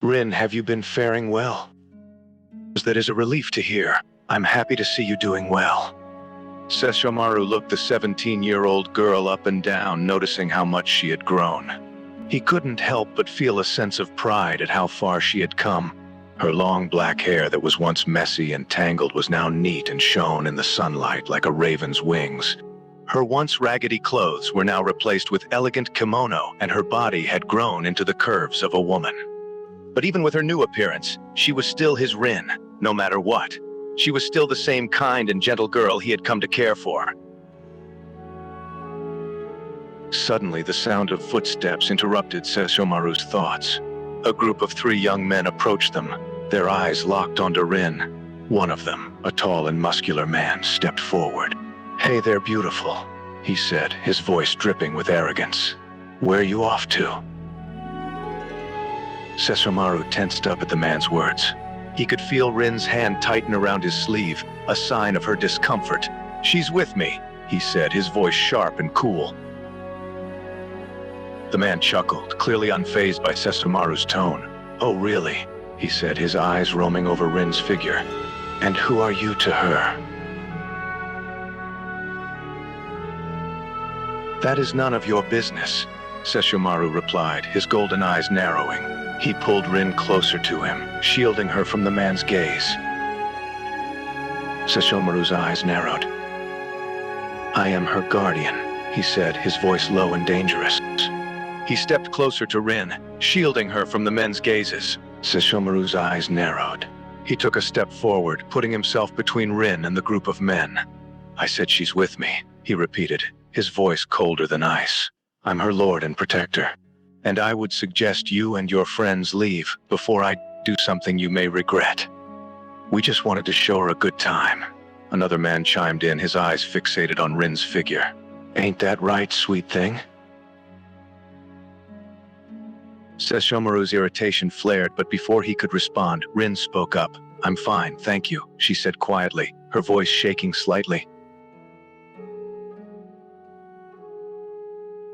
Rin, have you been faring well? That is a relief to hear. I'm happy to see you doing well. Sesshomaru looked the 17-year-old girl up and down, noticing how much she had grown. He couldn't help but feel a sense of pride at how far she had come. Her long black hair that was once messy and tangled was now neat and shone in the sunlight like a raven's wings. Her once raggedy clothes were now replaced with elegant kimono, and her body had grown into the curves of a woman. But even with her new appearance, she was still his Rin, no matter what. She was still the same kind and gentle girl he had come to care for. Suddenly, the sound of footsteps interrupted Sesshomaru's thoughts. A group of 3 young men approached them, their eyes locked onto Rin. One of them, a tall and muscular man, stepped forward. "Hey there, beautiful," he said, his voice dripping with arrogance. "Where are you off to?" Sesshomaru tensed up at the man's words. He could feel Rin's hand tighten around his sleeve, a sign of her discomfort. "She's with me," he said, his voice sharp and cool. The man chuckled, clearly unfazed by Sesshomaru's tone. "Oh, really?" he said, his eyes roaming over Rin's figure. "And who are you to her?" "That is none of your business," Sesshomaru replied, his golden eyes narrowing. He pulled Rin closer to him, shielding her from the man's gaze. Sesshomaru's eyes narrowed. "I am her guardian," he said, his voice low and dangerous. He stepped closer to Rin, shielding her from the men's gazes. Sesshomaru's eyes narrowed. He took a step forward, putting himself between Rin and the group of men. "I said she's with me," he repeated, his voice colder than ice. "I'm her lord and protector. And I would suggest you and your friends leave before I do something you may regret. We just wanted to show her a good time." Another man chimed in, his eyes fixated on Rin's figure. "Ain't that right, sweet thing?" Sesshomaru's irritation flared, but before he could respond, Rin spoke up. "I'm fine, thank you," she said quietly, her voice shaking slightly.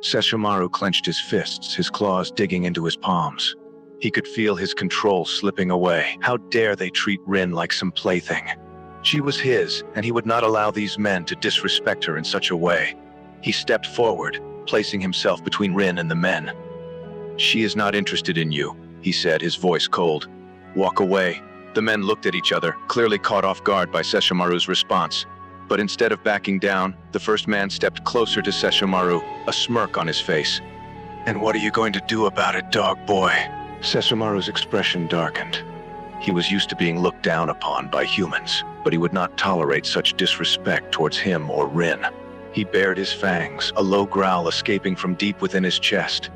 Sesshomaru clenched his fists, his claws digging into his palms. He could feel his control slipping away. How dare they treat Rin like some plaything? She was his, and he would not allow these men to disrespect her in such a way. He stepped forward, placing himself between Rin and the men. "She is not interested in you," he said, his voice cold. "Walk away." The men looked at each other, clearly caught off guard by Sesshomaru's response. But instead of backing down, the first man stepped closer to Sesshomaru, a smirk on his face. "And what are you going to do about it, dog boy?" Sesshomaru's expression darkened. He was used to being looked down upon by humans, but he would not tolerate such disrespect towards him or Rin. He bared his fangs, a low growl escaping from deep within his chest.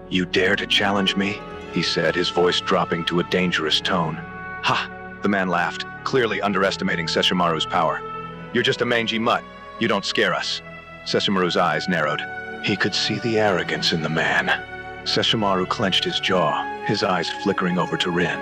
"You dare to challenge me?" he said, his voice dropping to a dangerous tone. "Ha!" the man laughed, clearly underestimating Sesshomaru's power. "You're just a mangy mutt. You don't scare us." Sesshomaru's eyes narrowed. He could see the arrogance in the man. Sesshomaru clenched his jaw, his eyes flickering over to Rin.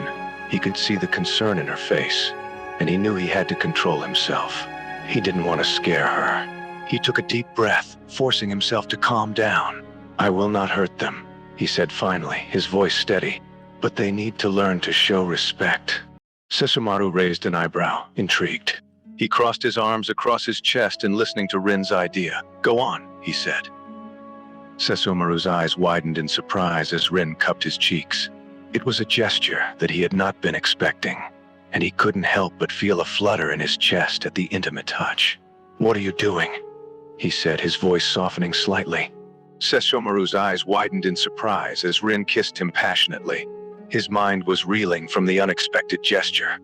He could see the concern in her face, and he knew he had to control himself. He didn't want to scare her. He took a deep breath, forcing himself to calm down. "I will not hurt them," he said finally, his voice steady. "But they need to learn to show respect." Sesshomaru raised an eyebrow, intrigued. He crossed his arms across his chest and listening to Rin's idea. "Go on," he said. Sesshomaru's eyes widened in surprise as Rin cupped his cheeks. It was a gesture that he had not been expecting, and he couldn't help but feel a flutter in his chest at the intimate touch. "What are you doing?" he said, his voice softening slightly. Sesshomaru's eyes widened in surprise as Rin kissed him passionately. His mind was reeling from the unexpected gesture,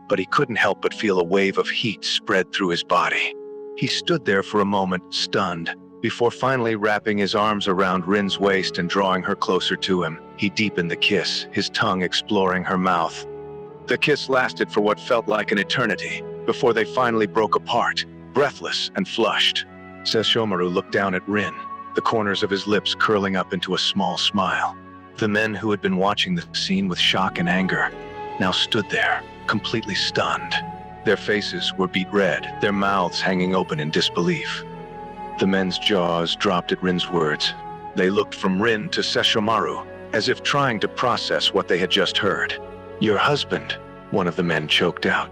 but he couldn't help but feel a wave of heat spread through his body. He stood there for a moment, stunned, before finally wrapping his arms around Rin's waist and drawing her closer to him. He deepened the kiss, his tongue exploring her mouth. The kiss lasted for what felt like an eternity, before they finally broke apart, breathless and flushed. Sesshomaru looked down at Rin, the corners of his lips curling up into a small smile. The men who had been watching the scene with shock and anger now stood there, completely stunned. Their faces were beet red, their mouths hanging open in disbelief. The men's jaws dropped at Rin's words. They looked from Rin to Sesshomaru, as if trying to process what they had just heard. "Your husband," one of the men choked out.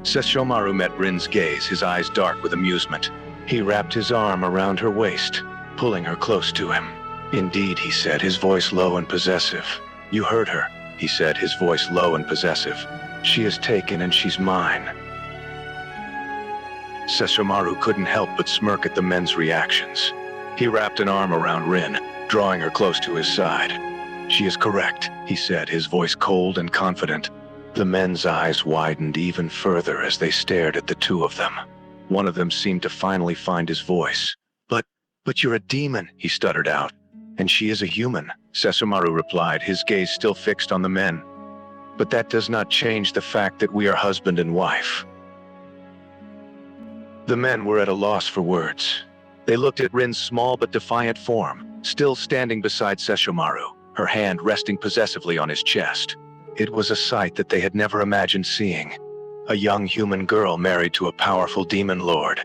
Sesshomaru met Rin's gaze, his eyes dark with amusement. He wrapped his arm around her waist, pulling her close to him. "Indeed," he said, his voice low and possessive. "You heard her," he said, his voice low and possessive. "She is taken and she's mine." Sesshomaru couldn't help but smirk at the men's reactions. He wrapped an arm around Rin, drawing her close to his side. "She is correct," he said, his voice cold and confident. The men's eyes widened even further as they stared at the two of them. One of them seemed to finally find his voice. But you're a demon," he stuttered out. "And she is a human," Sesshomaru replied, his gaze still fixed on the men. "But that does not change the fact that we are husband and wife." The men were at a loss for words. They looked at Rin's small but defiant form, still standing beside Sesshomaru, her hand resting possessively on his chest. It was a sight that they had never imagined seeing. A young human girl married to a powerful demon lord.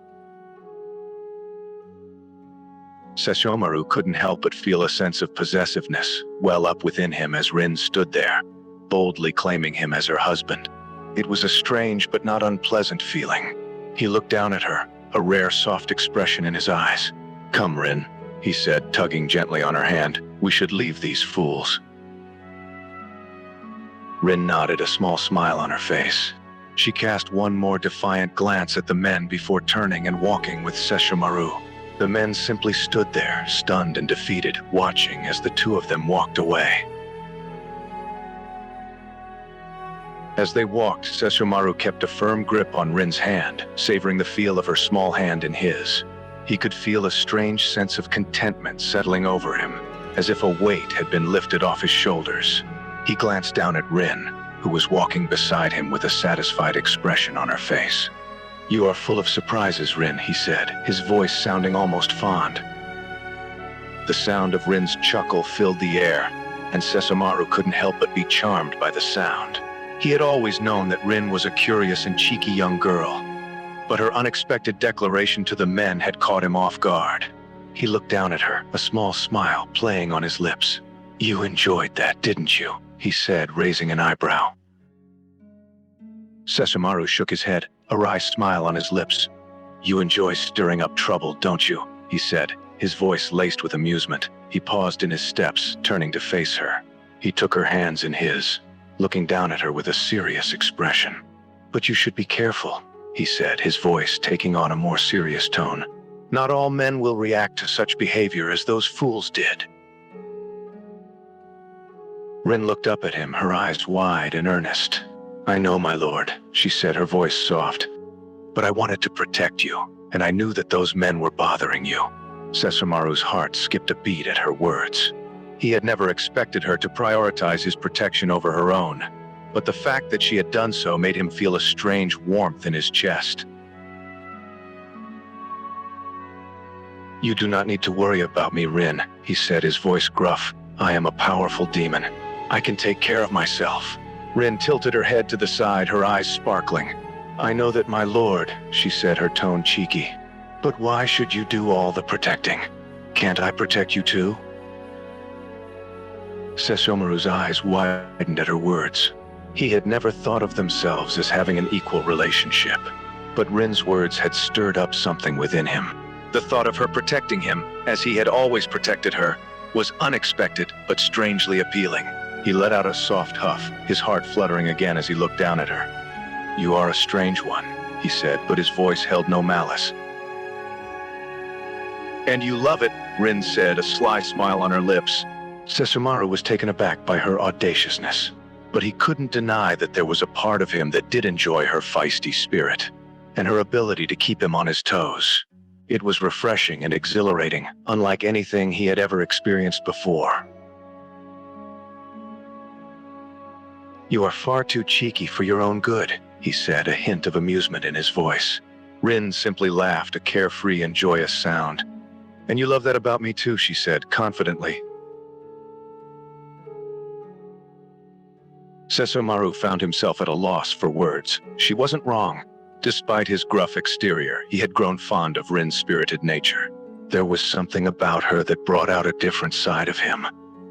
Sesshomaru couldn't help but feel a sense of possessiveness well up within him as Rin stood there, boldly claiming him as her husband. It was a strange but not unpleasant feeling. He looked down at her, a rare soft expression in his eyes. "Come, Rin," he said, tugging gently on her hand. "We should leave these fools." Rin nodded, a small smile on her face. She cast one more defiant glance at the men before turning and walking with Sesshomaru. The men simply stood there, stunned and defeated, watching as the two of them walked away. As they walked, Sesshomaru kept a firm grip on Rin's hand, savoring the feel of her small hand in his. He could feel a strange sense of contentment settling over him, as if a weight had been lifted off his shoulders. He glanced down at Rin, who was walking beside him with a satisfied expression on her face. "You are full of surprises, Rin," he said, his voice sounding almost fond. The sound of Rin's chuckle filled the air, and Sesshomaru couldn't help but be charmed by the sound. He had always known that Rin was a curious and cheeky young girl, but her unexpected declaration to the men had caught him off guard. He looked down at her, a small smile playing on his lips. "You enjoyed that, didn't you?" he said, raising an eyebrow. Sesshomaru shook his head, a wry smile on his lips. "You enjoy stirring up trouble, don't you?" he said, his voice laced with amusement. He paused in his steps, turning to face her. He took her hands in his, looking down at her with a serious expression. "But you should be careful," he said, his voice taking on a more serious tone. "Not all men will react to such behavior as those fools did." Rin looked up at him, her eyes wide and earnest. "I know, my lord," she said, her voice soft. "But I wanted to protect you, and I knew that those men were bothering you." Sesshomaru's heart skipped a beat at her words. He had never expected her to prioritize his protection over her own, but the fact that she had done so made him feel a strange warmth in his chest. "You do not need to worry about me, Rin," he said, his voice gruff. "I am a powerful demon. I can take care of myself." Rin tilted her head to the side, her eyes sparkling. "I know that, my lord," she said, her tone cheeky. "But why should you do all the protecting? Can't I protect you too?" Sesshomaru's eyes widened at her words. He had never thought of themselves as having an equal relationship, but Rin's words had stirred up something within him. The thought of her protecting him, as he had always protected her, was unexpected but strangely appealing. He let out a soft huff, his heart fluttering again as he looked down at her. "You are a strange one," he said, but his voice held no malice. "And you love it," Rin said, a sly smile on her lips. Sesshomaru was taken aback by her audaciousness, but he couldn't deny that there was a part of him that did enjoy her feisty spirit, and her ability to keep him on his toes. It was refreshing and exhilarating, unlike anything he had ever experienced before. "You are far too cheeky for your own good," he said, a hint of amusement in his voice. Rin simply laughed, a carefree and joyous sound. "And you love that about me too," she said, confidently. Sesshomaru found himself at a loss for words. She wasn't wrong. Despite his gruff exterior, he had grown fond of Rin's spirited nature. There was something about her that brought out a different side of him,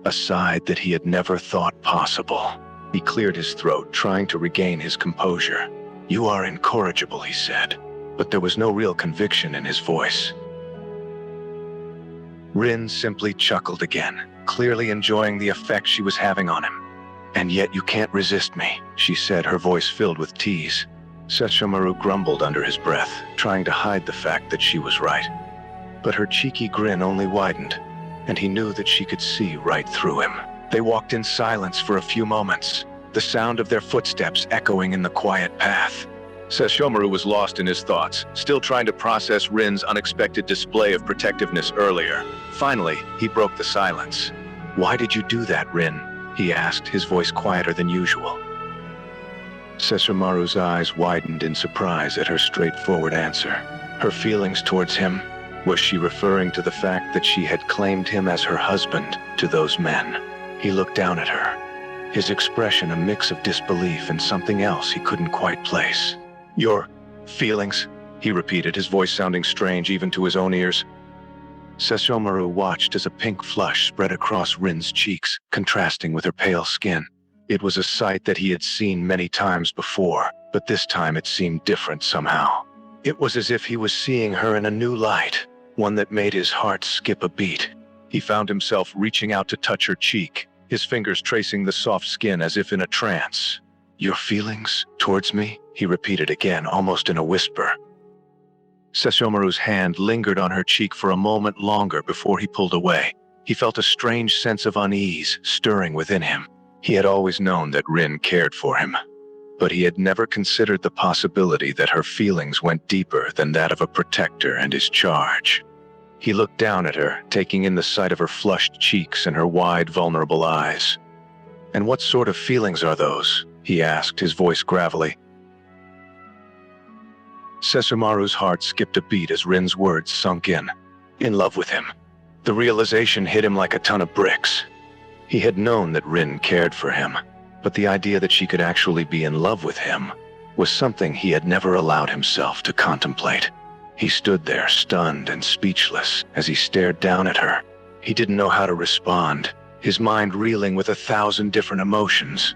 a side that he had never thought possible. He cleared his throat, trying to regain his composure. "You are incorrigible," he said, but there was no real conviction in his voice. Rin simply chuckled again, clearly enjoying the effect she was having on him. "And yet you can't resist me," she said, her voice filled with tease. Sesshomaru grumbled under his breath, trying to hide the fact that she was right. But her cheeky grin only widened, and he knew that she could see right through him. They walked in silence for a few moments, the sound of their footsteps echoing in the quiet path. Sesshomaru was lost in his thoughts, still trying to process Rin's unexpected display of protectiveness earlier. Finally, he broke the silence. "Why did you do that, Rin?" he asked, his voice quieter than usual. Sesshomaru's eyes widened in surprise at her straightforward answer. Her feelings towards him? Was she referring to the fact that she had claimed him as her husband to those men? He looked down at her, his expression a mix of disbelief and something else he couldn't quite place. "Your feelings?" he repeated, his voice sounding strange even to his own ears. Sesshomaru watched as a pink flush spread across Rin's cheeks, contrasting with her pale skin. It was a sight that he had seen many times before, but this time it seemed different somehow. It was as if he was seeing her in a new light, one that made his heart skip a beat. He found himself reaching out to touch her cheek, his fingers tracing the soft skin as if in a trance. "Your feelings towards me?" he repeated again, almost in a whisper. Sesshomaru's hand lingered on her cheek for a moment longer before he pulled away. He felt a strange sense of unease stirring within him. He had always known that Rin cared for him, but he had never considered the possibility that her feelings went deeper than that of a protector and his charge. He looked down at her, taking in the sight of her flushed cheeks and her wide, vulnerable eyes. "And what sort of feelings are those?" he asked, his voice gravelly. Sesshomaru's heart skipped a beat as Rin's words sunk in. In love with him. The realization hit him like a ton of bricks. He had known that Rin cared for him, but the idea that she could actually be in love with him was something he had never allowed himself to contemplate. He stood there, stunned and speechless, as he stared down at her. He didn't know how to respond, his mind reeling with 1,000 different emotions.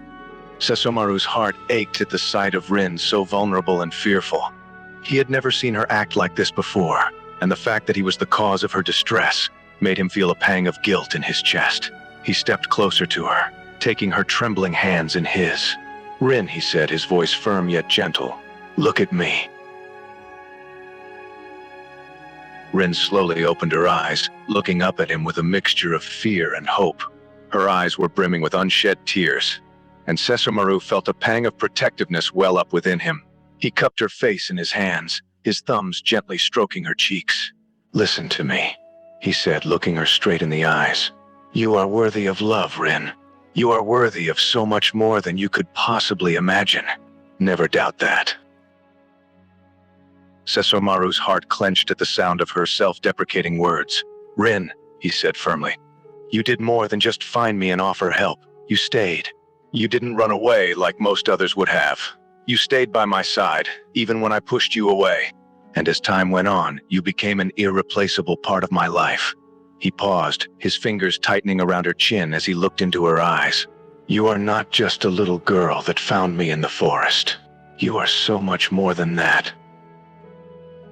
Sesshomaru's heart ached at the sight of Rin so vulnerable and fearful. He had never seen her act like this before, and the fact that he was the cause of her distress made him feel a pang of guilt in his chest. He stepped closer to her, taking her trembling hands in his. "Rin," he said, his voice firm yet gentle, "look at me." Rin slowly opened her eyes, looking up at him with a mixture of fear and hope. Her eyes were brimming with unshed tears, and Sesshomaru felt a pang of protectiveness well up within him. He cupped her face in his hands, his thumbs gently stroking her cheeks. "Listen to me," he said, looking her straight in the eyes. "You are worthy of love, Rin. You are worthy of so much more than you could possibly imagine. Never doubt that." Sesshomaru's heart clenched at the sound of her self-deprecating words. "Rin," he said firmly, "you did more than just find me and offer help. You stayed. You didn't run away like most others would have. You stayed by my side, even when I pushed you away. And as time went on, you became an irreplaceable part of my life." He paused, his fingers tightening around her chin as he looked into her eyes. "You are not just a little girl that found me in the forest. You are so much more than that."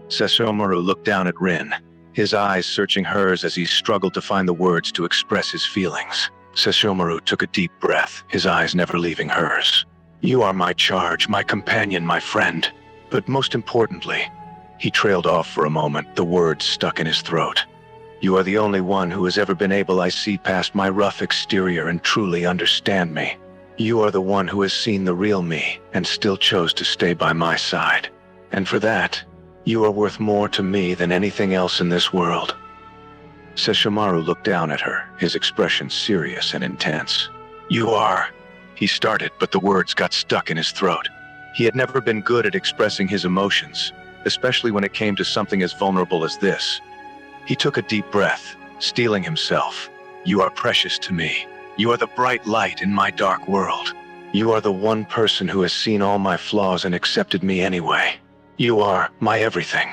Sesshomaru looked down at Rin, his eyes searching hers as he struggled to find the words to express his feelings. Sesshomaru took a deep breath, his eyes never leaving hers. "You are my charge, my companion, my friend. But most importantly," he trailed off for a moment, the words stuck in his throat. "You are the only one who has ever been able to see past my rough exterior and truly understand me. You are the one who has seen the real me and still chose to stay by my side. And for that, you are worth more to me than anything else in this world." Sesshomaru looked down at her, his expression serious and intense. "You are..." he started, but the words got stuck in his throat. He had never been good at expressing his emotions, especially when it came to something as vulnerable as this. He took a deep breath, steeling himself. "You are precious to me. You are the bright light in my dark world. You are the one person who has seen all my flaws and accepted me anyway. You are my everything."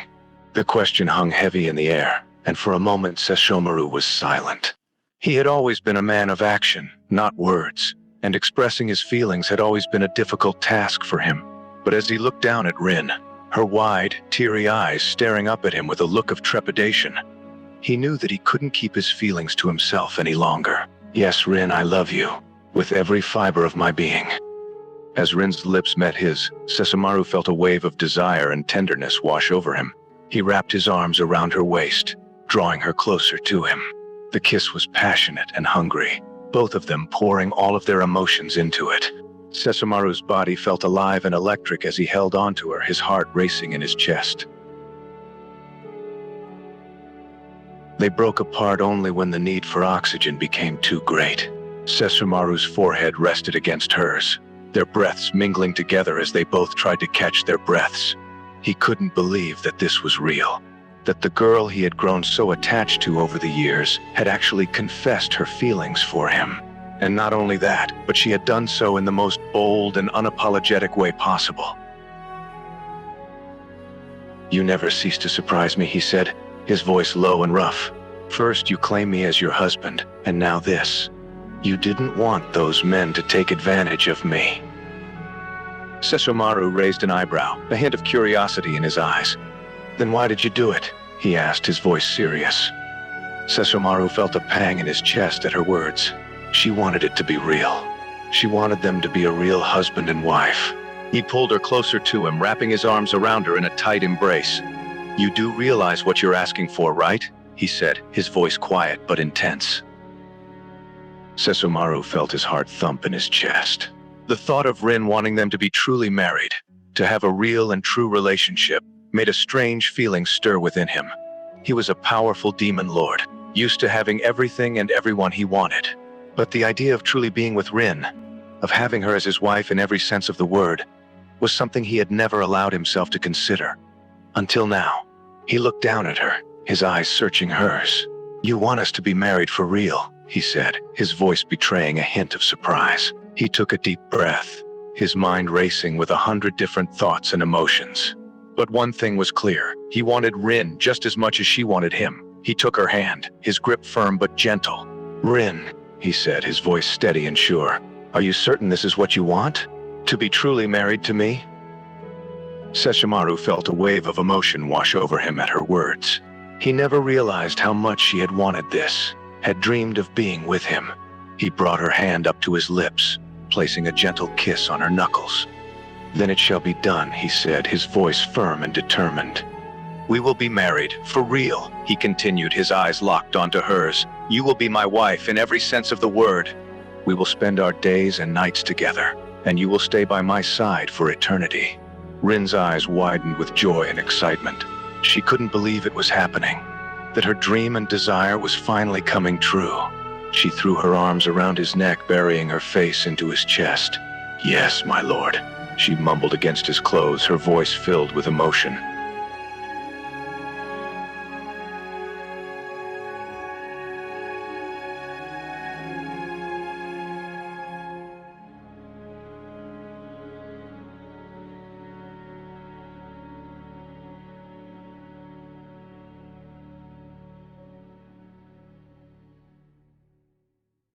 The question hung heavy in the air, and for a moment Sesshomaru was silent. He had always been a man of action, not words, and expressing his feelings had always been a difficult task for him. But as he looked down at Rin, her wide, teary eyes staring up at him with a look of trepidation, he knew that he couldn't keep his feelings to himself any longer. "Yes, Rin, I love you, with every fiber of my being." As Rin's lips met his, Sessamaru felt a wave of desire and tenderness wash over him. He wrapped his arms around her waist, drawing her closer to him. The kiss was passionate and hungry, both of them pouring all of their emotions into it. Sessamaru's body felt alive and electric as he held onto her, his heart racing in his chest. They broke apart only when the need for oxygen became too great. Sessamaru's forehead rested against hers, their breaths mingling together as they both tried to catch their breaths. He couldn't believe that this was real, that the girl he had grown so attached to over the years had actually confessed her feelings for him. And not only that, but she had done so in the most bold and unapologetic way possible. "You never cease to surprise me," he said, his voice low and rough. "First you claim me as your husband, and now this. You didn't want those men to take advantage of me." Sessamaru raised an eyebrow, a hint of curiosity in his eyes. "Then why did you do it?" he asked, his voice serious. Sessamaru felt a pang in his chest at her words. She wanted it to be real. She wanted them to be a real husband and wife. He pulled her closer to him, wrapping his arms around her in a tight embrace. "You do realize what you're asking for, right?" he said, his voice quiet but intense. Sessamaru felt his heart thump in his chest. The thought of Rin wanting them to be truly married, to have a real and true relationship, made a strange feeling stir within him. He was a powerful demon lord, used to having everything and everyone he wanted. But the idea of truly being with Rin, of having her as his wife in every sense of the word, was something he had never allowed himself to consider. Until now. He looked down at her, his eyes searching hers. "You want us to be married for real," he said, his voice betraying a hint of surprise. He took a deep breath, his mind racing with 100 different thoughts and emotions. But one thing was clear, he wanted Rin just as much as she wanted him. He took her hand, his grip firm but gentle. "Rin," he said, his voice steady and sure, "are you certain this is what you want? To be truly married to me?" Sessamaru felt a wave of emotion wash over him at her words. He never realized how much she had wanted this, had dreamed of being with him. He brought her hand up to his lips, placing a gentle kiss on her knuckles. "Then it shall be done," he said, his voice firm and determined. "We will be married, for real," he continued, his eyes locked onto hers. "You will be my wife in every sense of the word. We will spend our days and nights together, and you will stay by my side for eternity." Rin's eyes widened with joy and excitement. She couldn't believe it was happening, that her dream and desire was finally coming true. She threw her arms around his neck, burying her face into his chest. "Yes, my lord," she mumbled against his clothes, her voice filled with emotion.